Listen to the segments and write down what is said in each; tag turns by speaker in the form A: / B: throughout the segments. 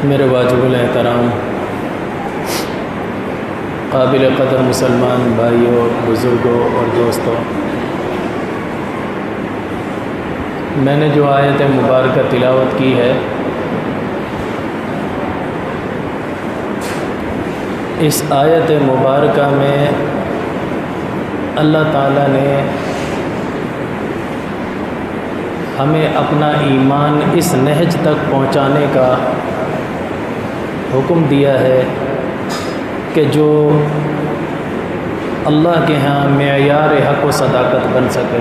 A: میرے واجب الاحترام قابل قدر مسلمان بھائیوں، بزرگوں اور دوستوں، میں نے جو آیت مبارکہ تلاوت کی ہے، اس آیت مبارکہ میں اللہ تعالیٰ نے ہمیں اپنا ایمان اس نہج تک پہنچانے کا حکم دیا ہے کہ جو اللہ کے ہاں معیار حق و صداقت بن سکے۔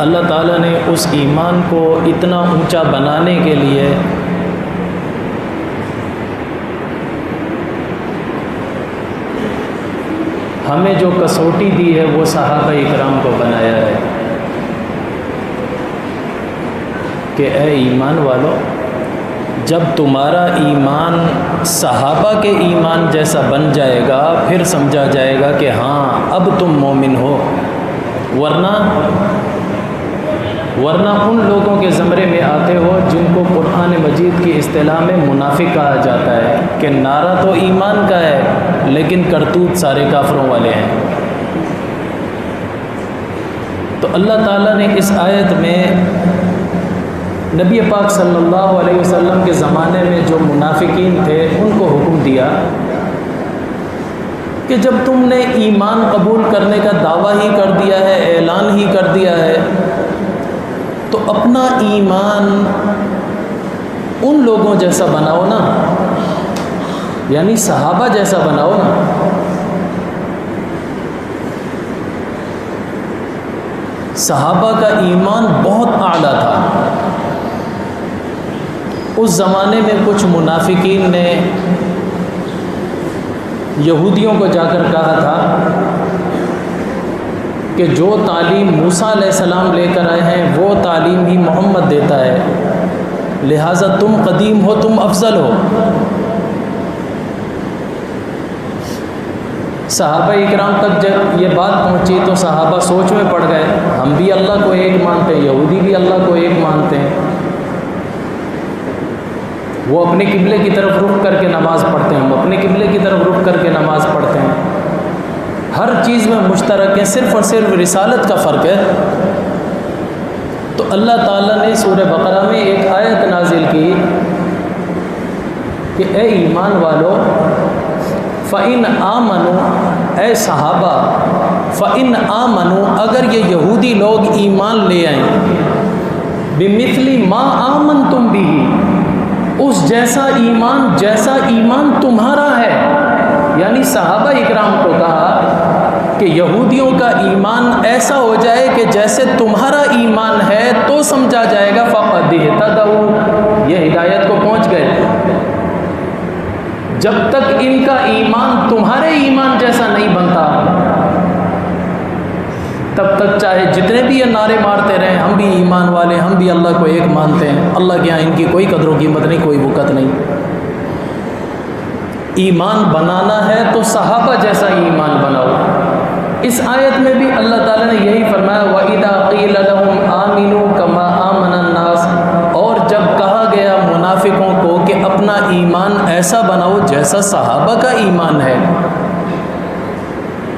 A: اللہ تعالیٰ نے اس ایمان کو اتنا اونچا بنانے کے لیے ہمیں جو کسوٹی دی ہے وہ صحابہ اکرام کو بنایا ہے کہ اے ایمان والو، جب تمہارا ایمان صحابہ کے ایمان جیسا بن جائے گا پھر سمجھا جائے گا کہ ہاں اب تم مومن ہو، ورنہ ان لوگوں کے زمرے میں آتے ہو جن کو قرآن مجید کی اصطلاح میں منافق کہا جاتا ہے کہ نعرہ تو ایمان کا ہے لیکن کرتوت سارے کافروں والے ہیں۔ تو اللہ تعالیٰ نے اس آیت میں نبی پاک صلی اللہ علیہ وسلم کے زمانے میں جو منافقین تھے ان کو حکم دیا کہ جب تم نے ایمان قبول کرنے کا دعویٰ ہی کر دیا ہے، اعلان ہی کر دیا ہے، تو اپنا ایمان ان لوگوں جیسا بناؤ نا، یعنی صحابہ جیسا بناؤ نا۔ صحابہ کا ایمان بہت اعلیٰ تھا۔ اس زمانے میں کچھ منافقین نے یہودیوں کو جا کر کہا تھا کہ جو تعلیم موسیٰ علیہ السلام لے کر آئے ہیں وہ تعلیم ہی محمد دیتا ہے، لہٰذا تم قدیم ہو، تم افضل ہو۔ صحابہ اکرام تک جب یہ بات پہنچی تو صحابہ سوچ میں پڑ گئے، ہم بھی اللہ کو ایک مانتے ہیں، یہودی بھی اللہ کو ایک مانتے ہیں، وہ اپنے قبلے کی طرف رخ کر کے نماز پڑھتے ہیں، ہم اپنے قبلے کی طرف رخ کر کے نماز پڑھتے ہیں، ہر چیز میں مشترک ہے، صرف اور صرف رسالت کا فرق ہے۔ تو اللہ تعالیٰ نے سورہ بقرہ میں ایک آیت نازل کی کہ اے ایمان والو، فَإِنْ آمَنُوا، اے صحابہ، فَإِنْ آمَنُوا، اگر یہ یہودی لوگ ایمان لے آئیں، بِمِثْلِ مَا آمَنْتُمْ بِهِ، اس جیسا ایمان تمہارا ہے، یعنی صحابہ اکرام کو کہا کہ یہودیوں کا ایمان ایسا ہو جائے کہ جیسے تمہارا ایمان ہے تو سمجھا جائے گا فَقَدْ اهْتَدَوْا، یہ ہدایت کو پہنچ گئے۔ جب تک ان کا ایمان تمہارے ایمان جیسا نہیں بنتا تب تک چاہے جتنے بھی یہ نعرے مارتے رہیں ہم بھی ایمان والے، ہم بھی اللہ کو ایک مانتے ہیں، اللہ کے یہاں ان کی کوئی قدر و قیمت نہیں، کوئی وقت نہیں۔ ایمان بنانا ہے تو صحابہ جیسا ایمان بناؤ۔ اس آیت میں بھی اللہ تعالیٰ نے یہی فرمایا وَإِذَا قِيلَ لَهُمْ آمِنُوا كَمَا آمَنَ النَّاسُ، اور جب کہا گیا منافقوں کو کہ اپنا ایمان ایسا بناؤ جیسا صحابہ کا ایمان ہے۔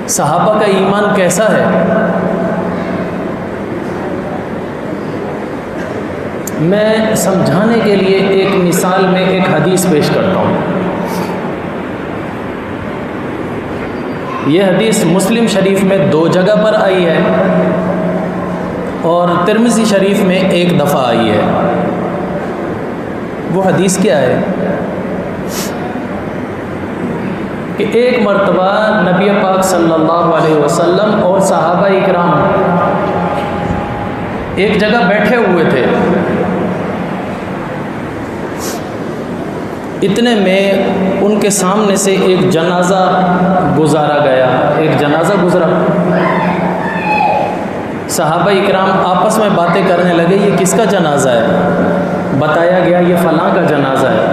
A: صحابہ کا ایمان کیسا ہے؟ میں سمجھانے کے لیے ایک مثال میں ایک حدیث پیش کرتا ہوں۔ یہ حدیث مسلم شریف میں 2 جگہ پر آئی ہے اور ترمذی شریف میں 1 دفعہ آئی ہے۔ وہ حدیث کیا ہے کہ ایک مرتبہ نبی پاک صلی اللہ علیہ وسلم اور صحابہ اکرام ایک جگہ بیٹھے ہوئے تھے، اتنے میں ان کے سامنے سے ایک جنازہ گزارا گیا، ایک جنازہ گزرا۔ صحابہ اکرام آپس میں باتیں کرنے لگے، یہ کس کا جنازہ ہے؟ بتایا گیا یہ فلاں کا جنازہ ہے۔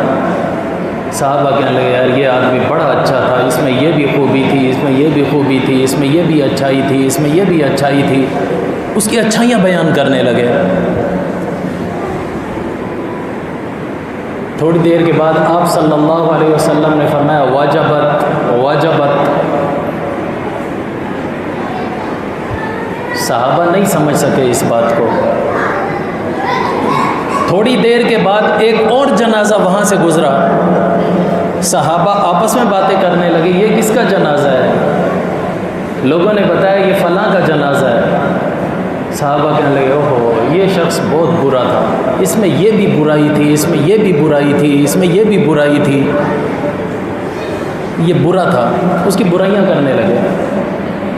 A: صحابہ کہنے لگے یار یہ آدمی بڑا اچھا تھا، اس میں یہ بھی خوبی تھی، اس میں یہ بھی خوبی تھی، اس میں یہ بھی اچھائی تھی، اس میں یہ بھی اچھائی تھی، اس کی اچھائیاں بیان کرنے لگے۔ تھوڑی دیر کے بعد آپ صلی اللہ علیہ وسلم نے فرمایا واجبت واجبت۔ صحابہ نہیں سمجھ سکے اس بات کو۔ تھوڑی دیر کے بعد ایک اور جنازہ وہاں سے گزرا، صحابہ آپس میں باتیں کرنے لگے، یہ کس کا جنازہ ہے؟ لوگوں نے بتایا یہ فلاں کا جنازہ ہے۔ صحابہ کہنے لگے اوہو یہ شخص بہت برا تھا، اس میں یہ بھی برائی تھی، اس میں یہ بھی برائی تھی، اس میں یہ بھی برائی تھی، یہ برا تھا، اس کی برائیاں کرنے لگے۔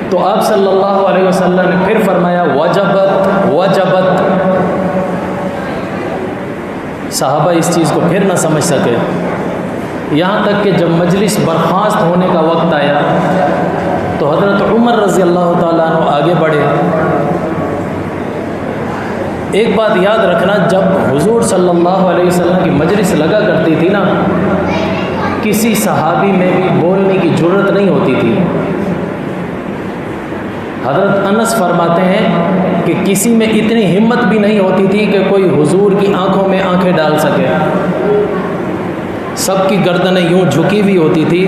A: تو آپ صلی اللہ علیہ وسلم نے پھر فرمایا وجبت وجبت۔ صحابہ اس چیز کو پھر نہ سمجھ سکے، یہاں تک کہ جب مجلس برخاست ہونے کا وقت آیا تو حضرت عمر رضی اللہ تعالیٰ عنہ آگے بڑھے۔ ایک بات یاد رکھنا، جب حضور صلی اللہ علیہ وسلم کی مجلس لگا کرتی تھی نا، کسی صحابی میں بھی بولنے کی جرت نہیں ہوتی تھی۔ حضرت انس فرماتے ہیں کہ کسی میں اتنی ہمت بھی نہیں ہوتی تھی کہ کوئی حضور کی آنکھوں میں آنکھیں ڈال سکے۔ سب کی گردنیں یوں جھکی ہوئی ہوتی تھی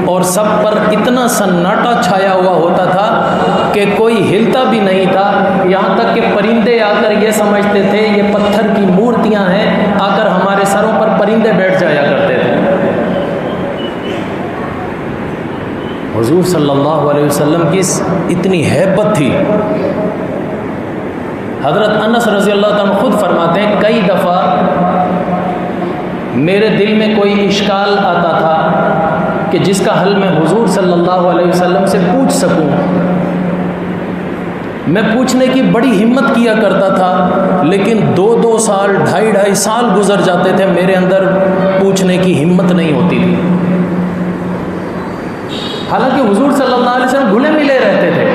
A: اور سب پر اتنا سناٹا چھایا ہوا ہوتا تھا کہ کوئی ہلتا بھی نہیں تھا، یہاں تک کہ پرندے آ کر یہ سمجھتے تھے یہ پتھر کی مورتیاں ہیں، آ کر ہمارے سروں پر پرندے بیٹھ جایا کرتے تھے۔ حضور صلی اللہ علیہ وسلم کی اتنی ہیبت تھی۔ حضرت انس رضی اللہ تعالیٰ خود فرماتے ہیں کئی دفعہ میرے دل میں کوئی اشکال آتا تھا کہ جس کا حل میں حضور صلی اللہ علیہ وسلم سے پوچھ سکوں، میں پوچھنے کی بڑی ہمت کیا کرتا تھا، لیکن 2 سال 2.5 سال گزر جاتے تھے، میرے اندر پوچھنے کی ہمت نہیں ہوتی تھی۔ حالانکہ حضور صلی اللہ علیہ وسلم گھلے ملے رہتے تھے،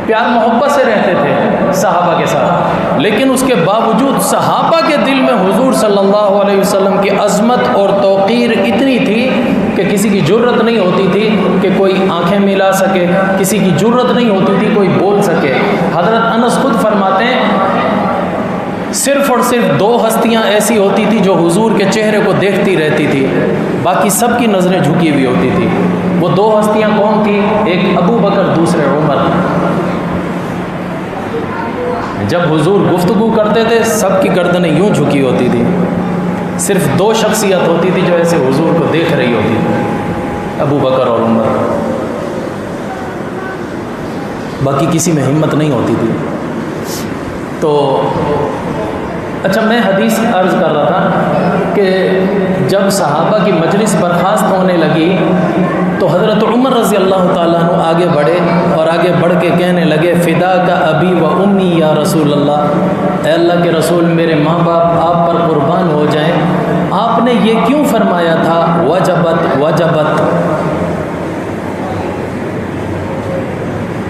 A: پیار محبت سے رہتے تھے صحابہ کے ساتھ، لیکن اس کے باوجود صحابہ کے دل میں حضور صلی اللہ علیہ وسلم کی عظمت اور توقیر اتنی تھی کہ کسی کی جرت نہیں ہوتی تھی کہ کوئی آنکھیں ملا سکے، کسی کی جرت نہیں ہوتی تھی کوئی بول سکے۔ حضرت انس خود فرماتے ہیں صرف اور صرف 2 ہستیاں ایسی ہوتی تھی جو حضور کے چہرے کو دیکھتی رہتی تھی، باقی سب کی نظریں جھکی ہوئی ہوتی تھی۔ وہ 2 ہستیاں کون تھی؟ ایک ابو بکر، دوسرے عمر۔ جب حضور گفتگو کرتے تھے سب کی گردنیں یوں جھکی ہوتی تھی، صرف 2 شخصیت ہوتی تھی جو ایسے حضور کو دیکھ رہی ہوتی تھی، ابو بکر اور عمر، باقی کسی میں ہمت نہیں ہوتی تھی۔ تو اچھا، میں حدیث عرض کر رہا تھا کہ جب صحابہ کی مجلس برخاست ہونے لگی تو حضرت عمر رضی اللہ تعالیٰ عنہ آگے بڑھے اور آگے بڑھ کے کہنے لگے فدا کا ابی و امی یا رسول اللہ، اے اللہ کے رسول میرے ماں باپ آپ پر قربان ہو جائیں، آپ نے یہ کیوں فرمایا تھا وجبت وجبت؟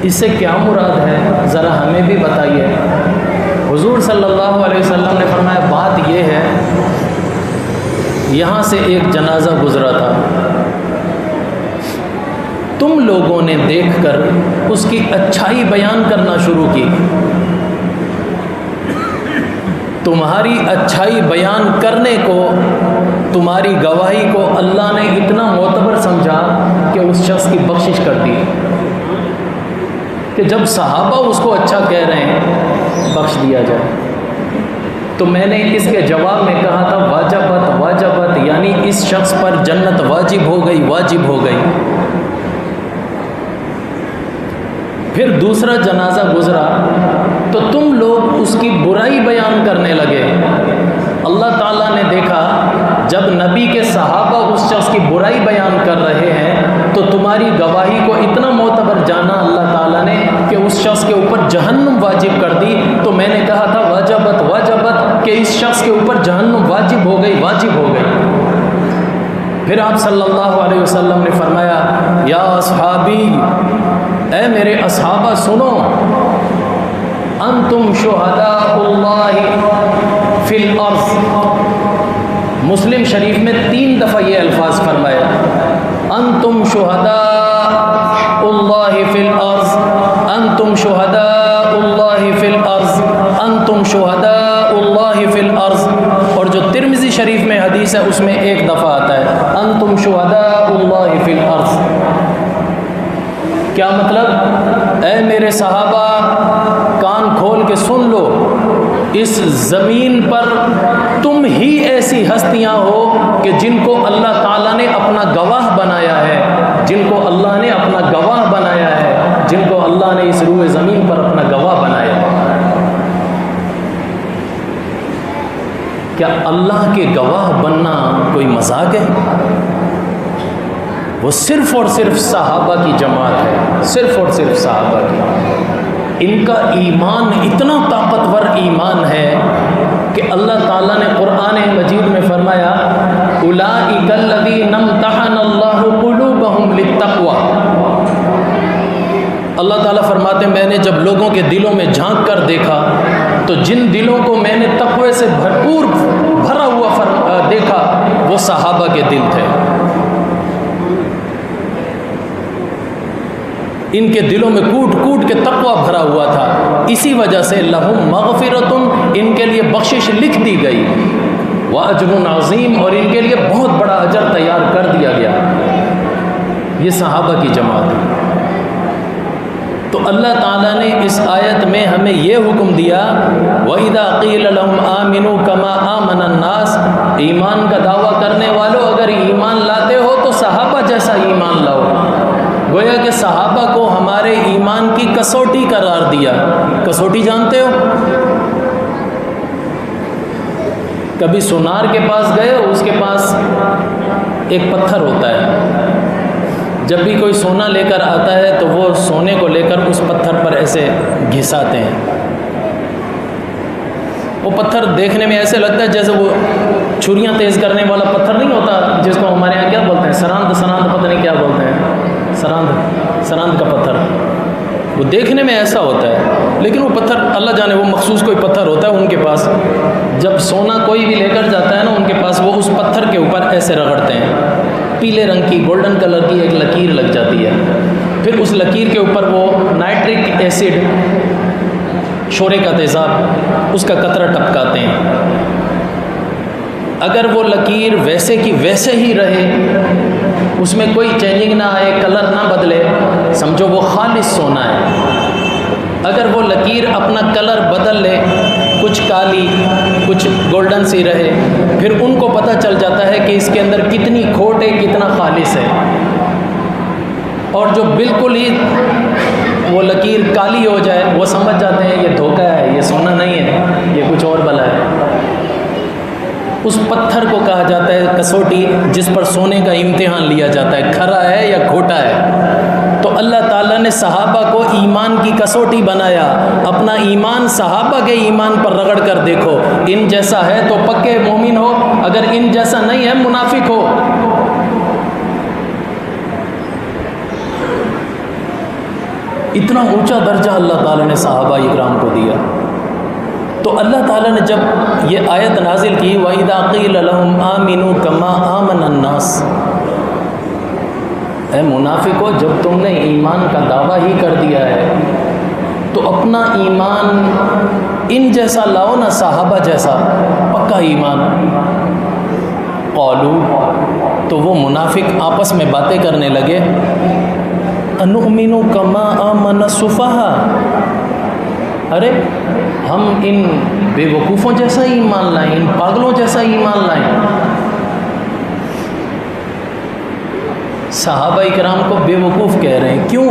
A: اس سے کیا مراد ہے ذرا ہمیں بھی بتائیے۔ حضور صلی اللہ علیہ وسلم نے فرمایا بات یہ ہے، یہاں سے ایک جنازہ گزرا تھا، تم لوگوں نے دیکھ کر اس کی اچھائی بیان کرنا شروع کی، تمہاری اچھائی بیان کرنے کو، تمہاری گواہی کو اللہ نے اتنا معتبر سمجھا کہ اس شخص کی بخشش کر دی، کہ جب صحابہ اس کو اچھا کہہ رہے ہیں بخش دیا جائے۔ تو میں نے اس کے جواب میں کہا تھا واجبت واجبت، یعنی اس شخص پر جنت واجب ہو گئی، واجب ہو گئی۔ پھر دوسرا جنازہ گزرا تو تم لوگ اس کی برائی بیان کرنے لگے۔ اللہ تعالیٰ نے دیکھا جب نبی کے صحابہ اس شخص کی برائی بیان کر رہے ہیں تو تمہاری گواہی کو اتنا معتبر جانا اللہ تعالیٰ نے کہ اس شخص کے اوپر جہنم واجب کر دی۔ تو میں نے کہا تھا واجبت واجبت کہ اس شخص کے اوپر جہنم واجب ہو گئی، واجب ہو گئی۔ پھر آپ صلی اللہ علیہ وسلم نے فرمایا یا اصحابی، اے میرے اصحابہ سنو، انتم شہداء اللہ فی الارض۔ مسلم شریف میں 3 دفعہ یہ الفاظ فرمائے، انتم شہداء اللہ فی الارض، انتم شہداء اللہ فی الارض، انتم شہداء اللہ فی الارض۔ اور جو ترمذی شریف میں حدیث ہے اس میں ایک دفعہ آتا ہے انتم شہداء اللہ فی الارض. کیا مطلب؟ اے میرے صحابہ کان کھول کے سن لو، اس زمین پر تم ہی ایسی ہستیاں ہو کہ جن کو اللہ تعالیٰ نے اپنا گواہ بنایا ہے، جن کو اللہ نے اپنا گواہ بنایا ہے، جن کو اللہ نے اس روئے زمین پر اپنا گواہ بنایا ہے. کیا اللہ کے گواہ بننا کوئی مذاق ہے؟ وہ صرف اور صرف صحابہ کی جماعت ہے، صرف اور صرف صحابہ کی. ان کا ایمان اتنا طاقتور ایمان ہے کہ اللہ تعالیٰ نے قرآن مجید میں فرمایا اولئک الذین امتحن اللہ قلوبہم للتقوی. اللہ تعالیٰ فرماتے ہیں میں نے جب لوگوں کے دلوں میں جھانک کر دیکھا تو جن دلوں کو میں نے تقوی سے بھرپور بھرا ہوا دیکھا وہ صحابہ کے دل تھے. ان کے دلوں میں کوٹ کوٹ کے تقوی بھرا ہوا تھا. اسی وجہ سے لہم مغفرۃ، ان کے لیے بخشش لکھ دی گئی، واجر عظیم، اور ان کے لیے بہت بڑا اجر تیار کر دیا گیا. یہ صحابہ کی جماعت ہے. تو اللہ تعالیٰ نے اس آیت میں ہمیں یہ حکم دیا وَإِذَا قِيلَ لَهُمْ آمِنُوا كَمَا آمَنَ النَّاسِ، ایمان کا دعویٰ کرنے والوں اگر ایمان لاتے ہو تو صحابہ جیسا ایمان لاؤ. گویا کہ صحابہ کو ہمارے ایمان کی کسوٹی قرار دیا. کسوٹی جانتے ہو؟ کبھی سونار کے پاس گئے ہو؟ اس کے پاس ایک پتھر ہوتا ہے، جب بھی کوئی سونا لے کر آتا ہے تو وہ سونے کو لے کر اس پتھر پر ایسے گھساتے ہیں. وہ پتھر دیکھنے میں ایسے لگتا ہے جیسے وہ چھریاں تیز کرنے والا پتھر نہیں ہوتا جس کو ہمارے یہاں کیا بولتے ہیں، سراند پتہ نہیں کیا بولتے ہیں، سراند کا پتھر. وہ دیکھنے میں ایسا ہوتا ہے لیکن وہ پتھر اللہ جانے وہ مخصوص کوئی پتھر ہوتا ہے ان کے پاس. جب سونا کوئی بھی لے کر جاتا ہے نا ان کے پاس وہ اس پتھر کے اوپر ایسے رگڑتے ہیں، پیلے رنگ کی گولڈن کلر کی ایک لکیر لگ جاتی ہے. پھر اس لکیر کے اوپر وہ نائٹرک ایسڈ، شورے کا تیزاب، اس کا قطرہ ٹپکاتے ہیں. اگر وہ لکیر ویسے کی ویسے ہی رہے، اس میں کوئی چینجنگ نہ آئے، کلر نہ بدلے، سمجھو وہ خالص سونا ہے. اگر وہ لکیر اپنا کلر بدل لے، کچھ کالی کچھ گولڈن سی رہے، پھر ان کو پتہ چل جاتا ہے کہ اس کے اندر کتنی کھوٹ ہے، کتنا خالص ہے. اور جو بالکل ہی وہ لکیر کالی ہو جائے وہ سمجھ جاتے ہیں یہ دھوکہ ہے، یہ سونا نہیں ہے، یہ کچھ اور بلا ہے. اس پتھر کو کہا جاتا ہے کسوٹی، جس پر سونے کا امتحان لیا جاتا ہے، کھرا ہے یا کھوٹا ہے. تو اللہ تعالیٰ نے صحابہ کو ایمان کی کسوٹی بنایا. اپنا ایمان صحابہ کے ایمان پر رگڑ کر دیکھو، ان جیسا ہے تو پکے مومن ہو، اگر ان جیسا نہیں ہے منافق ہو. اتنا اونچا درجہ اللہ تعالیٰ نے صحابہ اکرام کو دیا. تو اللہ تعالیٰ نے جب یہ آیت نازل کی وَإِذَا قِيلَ لَهُمْ آمِنُوا كَمَا آمَنَ النَّاسِ، اے منافقو جب تم نے ایمان کا دعویٰ ہی کر دیا ہے تو اپنا ایمان ان جیسا لاؤ نا، صحابہ جیسا پکا ایمان. قالوا، تو وہ منافق آپس میں باتیں کرنے لگے اَنُؤْمِنُ كَمَا آمَنَ السُّفَهَاءُ، ارے ہم ان بے وقوفوں جیسا ایمان لائیں، ان پاگلوں جیسا ایمان لائیں. صحابہ اکرام کو بے وقوف کہہ رہے ہیں. کیوں؟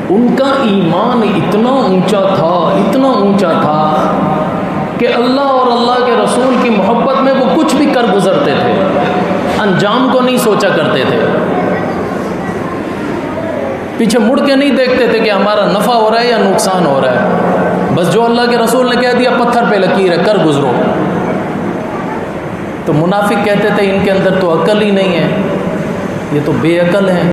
A: ان کا ایمان اتنا اونچا تھا، اتنا اونچا تھا کہ اللہ اور اللہ کے رسول کی محبت میں وہ کچھ بھی کر گزرتے تھے، انجام کو نہیں سوچا کرتے تھے، پیچھے مڑ کے نہیں دیکھتے تھے کہ ہمارا نفع ہو رہا ہے یا نقصان ہو رہا ہے. بس جو اللہ کے رسول نے کہہ دیا پتھر پہ لکیر ہے، کر گزرو. تو منافق کہتے تھے ان کے اندر تو عقل ہی نہیں ہے، یہ تو بے عقل ہیں.